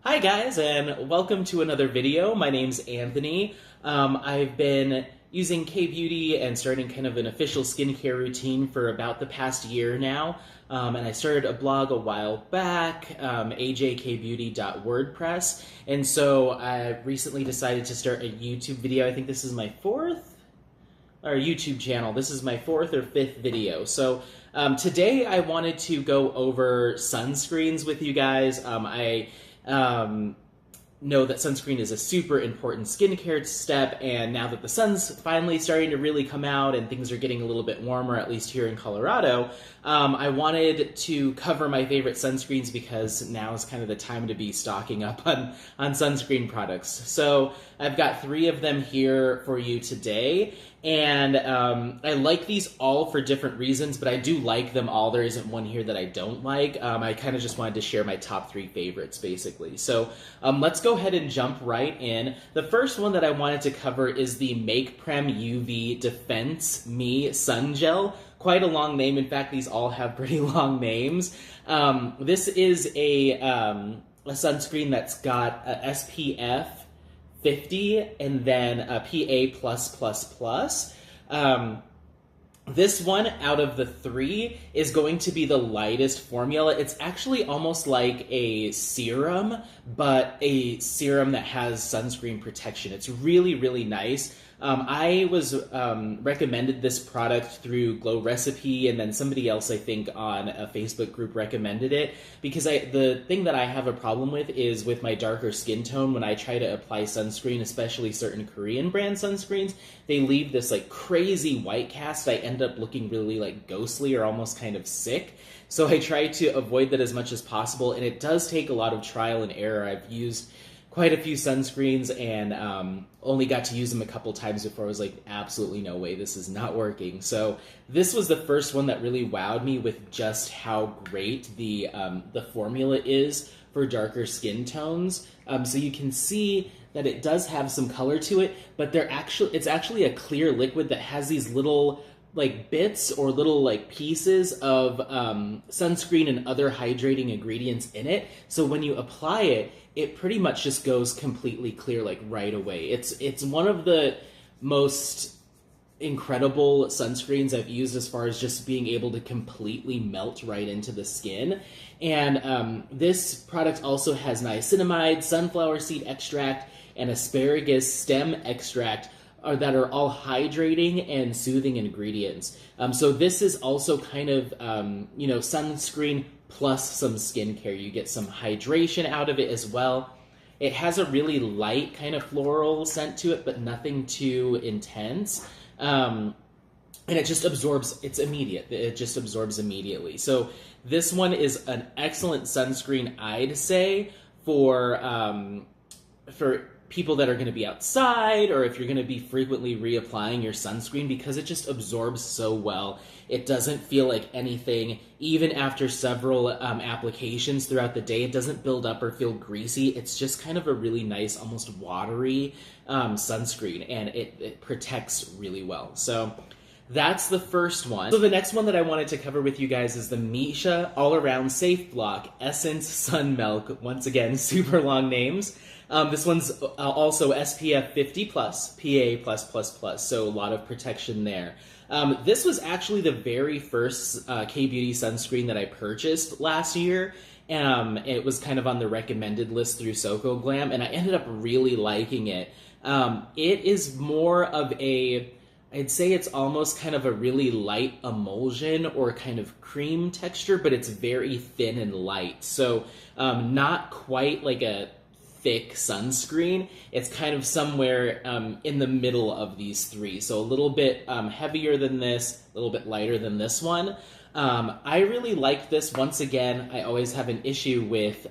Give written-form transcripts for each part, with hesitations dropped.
Hi guys, and welcome to another video. My name's Anthony. I've been using K-Beauty and starting kind of an official skincare routine for about the past year now. And I started a blog a while back, ajkbeauty.wordpress. And so I recently decided to start a YouTube video. I think this is my YouTube channel. This is my fourth or fifth video. So today I wanted to go over sunscreens with you guys. I know that sunscreen is a super important skincare step, and now that the sun's finally starting to really come out and things are getting a little bit warmer, at least here in Colorado, I wanted to cover my favorite sunscreens because now is kind of the time to be stocking up on sunscreen products. So I've got 3 of them here for you today, and I like these all for different reasons, but I do like them all. There isn't one here that I don't like. I kind of just wanted to share my top 3 favorites, basically. So let's go ahead and jump right in. The first one that I wanted to cover is the Make Prem UV Defense Me Sun Gel. Quite a long name. In fact, these all have pretty long names. This is a sunscreen that's got a SPF 50 and then a PA+++. This one out of the 3 is going to be the lightest formula. It's actually almost like a serum, but a serum that has sunscreen protection. It's really, really nice. I was recommended this product through Glow Recipe, and then somebody else, I think, on a Facebook group recommended it, because the thing that I have a problem with is with my darker skin tone. When I try to apply sunscreen, especially certain Korean brand sunscreens, they leave this like crazy white cast. I end up looking really like ghostly or almost kind of sick. So I try to avoid that as much as possible, and it does take a lot of trial and error. I've used quite a few sunscreens and only got to use them a couple times before I was like, absolutely no way, this is not working. So this was the first one that really wowed me with just how great the formula is for darker skin tones. So you can see that it does have some color to it, but it's actually a clear liquid that has these little like bits or little like pieces of sunscreen and other hydrating ingredients in it. So when you apply it, it pretty much just goes completely clear like right away. It's one of the most incredible sunscreens I've used as far as just being able to completely melt right into the skin. And this product also has niacinamide, sunflower seed extract, and asparagus stem extract that are all hydrating and soothing ingredients. So this is also kind of, sunscreen plus some skincare. You get some hydration out of it as well. It has a really light kind of floral scent to it, but nothing too intense. And it just absorbs, it's immediate. It just absorbs immediately. So this one is an excellent sunscreen, I'd say, for people that are going to be outside, or if you're going to be frequently reapplying your sunscreen, because it just absorbs so well. It doesn't feel like anything, even after several applications throughout the day. It doesn't build up or feel greasy. It's just kind of a really nice, almost watery sunscreen, and it protects really well. So that's the first one. So the next one that I wanted to cover with you guys is the Missha All Around Safe Block Essence Sun Milk. Once again, super long names. This one's also SPF 50+, PA+++, so a lot of protection there. This was actually the very first K-Beauty sunscreen that I purchased last year. It was kind of on the recommended list through Soko Glam, and I ended up really liking it. It is more of I'd say it's almost kind of a really light emulsion or kind of cream texture, but it's very thin and light. So not quite like a thick sunscreen. It's kind of somewhere in the middle of these 3. So a little bit heavier than this, a little bit lighter than this one. I really like this. Once again, I always have an issue with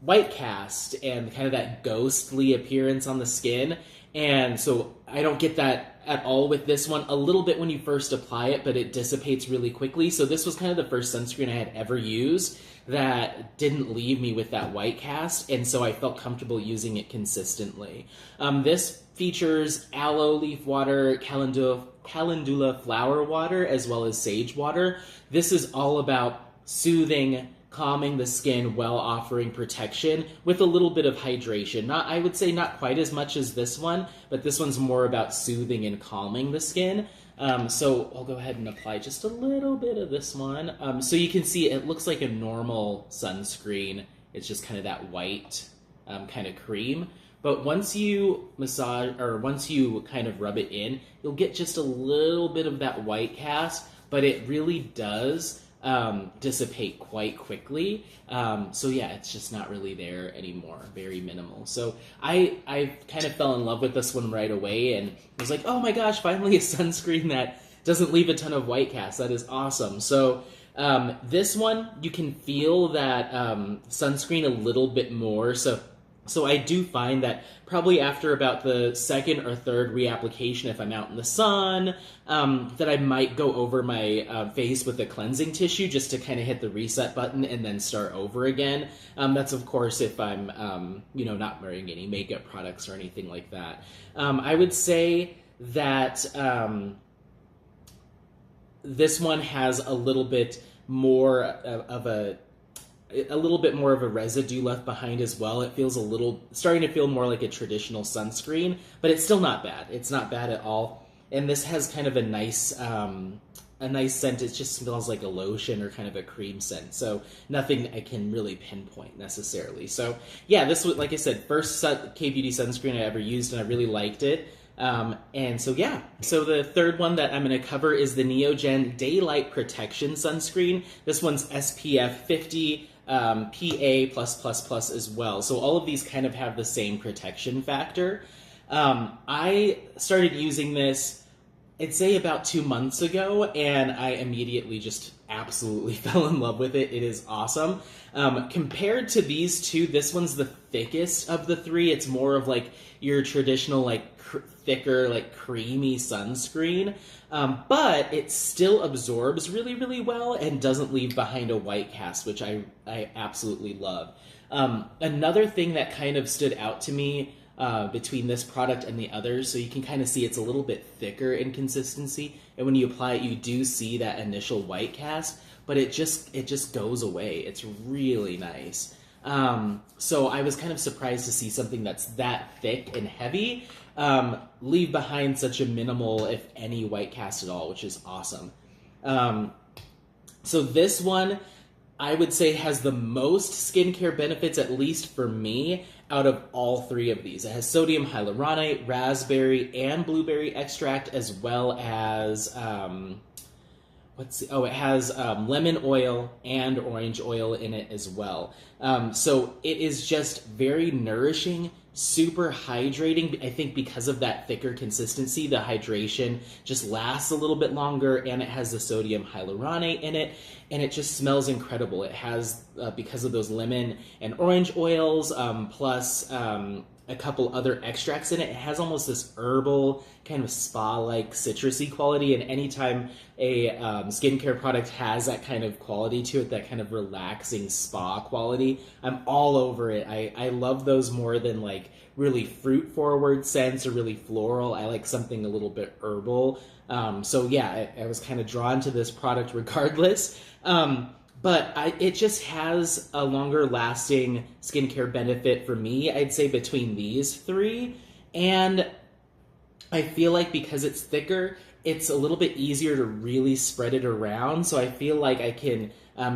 white cast and kind of that ghostly appearance on the skin. And so I don't get that at all with this one. A little bit when you first apply it, but it dissipates really quickly. So this was kind of the first sunscreen I had ever used that didn't leave me with that white cast, and so I felt comfortable using it consistently. This features aloe leaf water, calendula flower water, as well as sage water. This is all about soothing, calming the skin while offering protection with a little bit of hydration. I would say not quite as much as this one, but this one's more about soothing and calming the skin. So I'll go ahead and apply just a little bit of this one. So you can see it looks like a normal sunscreen. It's just kind of that white kind of cream. But once you massage, or once you kind of rub it in, you'll get just a little bit of that white cast, but it really does dissipate quite quickly. So yeah, it's just not really there anymore. Very minimal. So I kind of fell in love with this one right away and was like, oh my gosh, finally a sunscreen that doesn't leave a ton of white cast. That is awesome. So this one, you can feel that sunscreen a little bit more. So I do find that probably after about the second or third reapplication, if I'm out in the sun, that I might go over my face with a cleansing tissue just to kind of hit the reset button and then start over again. That's, of course, if I'm, not wearing any makeup products or anything like that. I would say that this one has a little bit more of a little bit more of a residue left behind as well. It feels starting to feel more like a traditional sunscreen, but it's still not bad. It's not bad at all. And this has kind of a nice scent. It just smells like a lotion or kind of a cream scent. So nothing I can really pinpoint necessarily. So yeah, this was, like I said, first K-Beauty sunscreen I ever used, and I really liked it. And so yeah, so the third one that I'm going to cover is the Neogen Daylight Protection Sunscreen. This one's SPF 50, PA+++ as well. So all of these kind of have the same protection factor. I started using this, I'd say about 2 months ago, and I immediately just absolutely fell in love with it. It is awesome. Compared to these two, this one's the thickest of the three. It's more of like your traditional, like thicker, like creamy sunscreen, but it still absorbs really, really well and doesn't leave behind a white cast, which I absolutely love. Another thing that kind of stood out to me between this product and the others, so you can kind of see it's a little bit thicker in consistency, and when you apply it, you do see that initial white cast, but it just goes away. It's really nice. So I was kind of surprised to see something that's that thick and heavy leave behind such a minimal, if any, white cast at all, which is awesome. So this one, I would say, has the most skincare benefits, at least for me, out of all three of these. It has sodium hyaluronate, raspberry, and blueberry extract, as well as it has lemon oil and orange oil in it as well. So it is just very nourishing, super hydrating. I think because of that thicker consistency, the hydration just lasts a little bit longer, and it has the sodium hyaluronate in it, and it just smells incredible. It has, because of those lemon and orange oils, plus a couple other extracts in it, it has almost this herbal, kind of spa-like citrusy quality, and anytime a skincare product has that kind of quality to it, that kind of relaxing spa quality, I'm all over it. I love those more than like really fruit-forward scents or really floral. I like something a little bit herbal. So yeah, I was kind of drawn to this product regardless. But it just has a longer lasting skincare benefit for me, I'd say, between these three. And I feel like because it's thicker, it's a little bit easier to really spread it around. So I feel like I can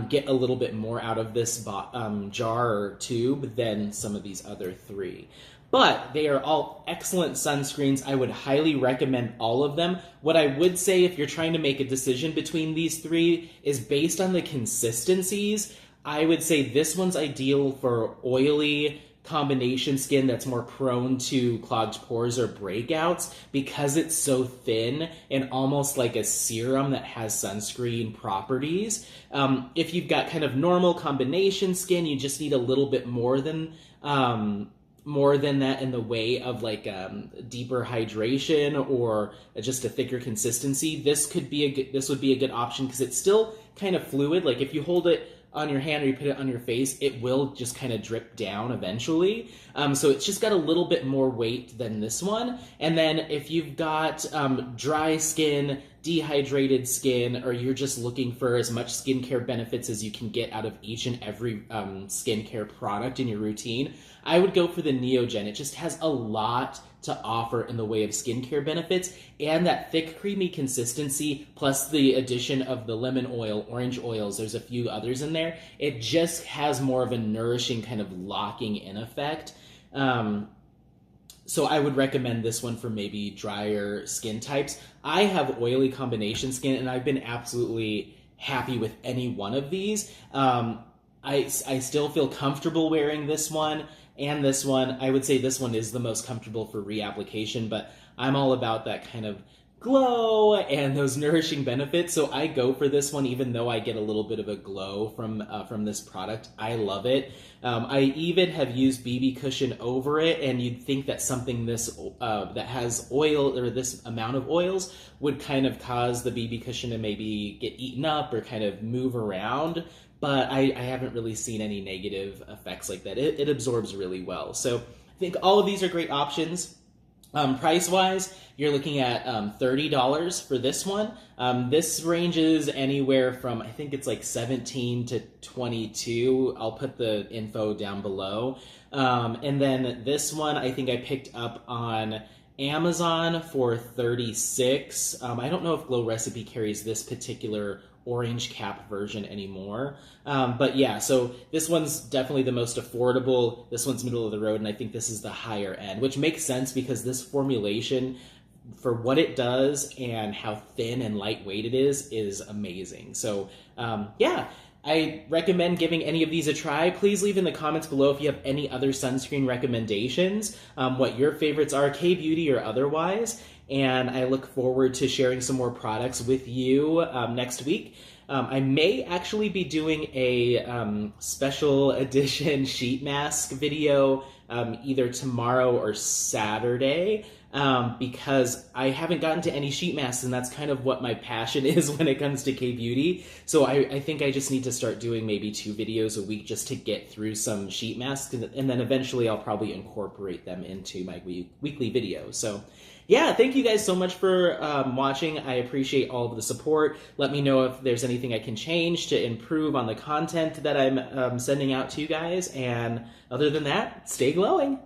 get a little bit more out of this jar or tube than some of these other three. But they are all excellent sunscreens. I would highly recommend all of them. What I would say, if you're trying to make a decision between these three, is based on the consistencies. I would say this one's ideal for oily combination skin that's more prone to clogged pores or breakouts, because it's so thin and almost like a serum that has sunscreen properties. If you've got kind of normal combination skin, you just need a little bit more than that in the way of like deeper hydration or just a thicker consistency. This would be a good option, because it's still kind of fluid. Like if you hold it on your hand or you put it on your face, it will just kind of drip down eventually. So it's just got a little bit more weight than this one. And then if you've got dry skin dehydrated skin, or you're just looking for as much skincare benefits as you can get out of each and every skincare product in your routine, I would go for the Neogen. It just has a lot to offer in the way of skincare benefits, and that thick, creamy consistency, plus the addition of the lemon oil, orange oils, there's a few others in there. It just has more of a nourishing kind of locking in effect. So I would recommend this one for maybe drier skin types. I have oily combination skin, and I've been absolutely happy with any one of these. I still feel comfortable wearing this one and this one. I would say this one is the most comfortable for reapplication, but I'm all about that kind of glow and those nourishing benefits, so I go for this one even though I get a little bit of a glow from this product. I love it. I even have used BB cushion over it, and you'd think that something this that has oil, or this amount of oils, would kind of cause the BB cushion to maybe get eaten up or kind of move around, but I haven't really seen any negative effects like that. It absorbs really well. So I think all of these are great options. Price-wise, you're looking at $30 for this one. This ranges anywhere from, I think it's like 17 to 22. I'll put the info down below. And then this one, I think I picked up on Amazon for 36. I don't know if Glow Recipe carries this particular orange cap version anymore. But yeah, so this one's definitely the most affordable. This one's middle of the road, and I think this is the higher end, which makes sense because this formulation, for what it does and how thin and lightweight it is amazing. So yeah, I recommend giving any of these a try. Please leave in the comments below if you have any other sunscreen recommendations, what your favorites are, K-Beauty or otherwise. And I look forward to sharing some more products with you next week. I may actually be doing a special edition sheet mask video either tomorrow or Saturday, because I haven't gotten to any sheet masks, and that's kind of what my passion is when it comes to K-Beauty. So I think I just need to start doing maybe 2 videos a week just to get through some sheet masks, and then eventually I'll probably incorporate them into my weekly videos. So yeah, thank you guys so much for watching. I appreciate all of the support. Let me know if there's anything I can change to improve on the content that I'm sending out to you guys. And other than that, stay glowing.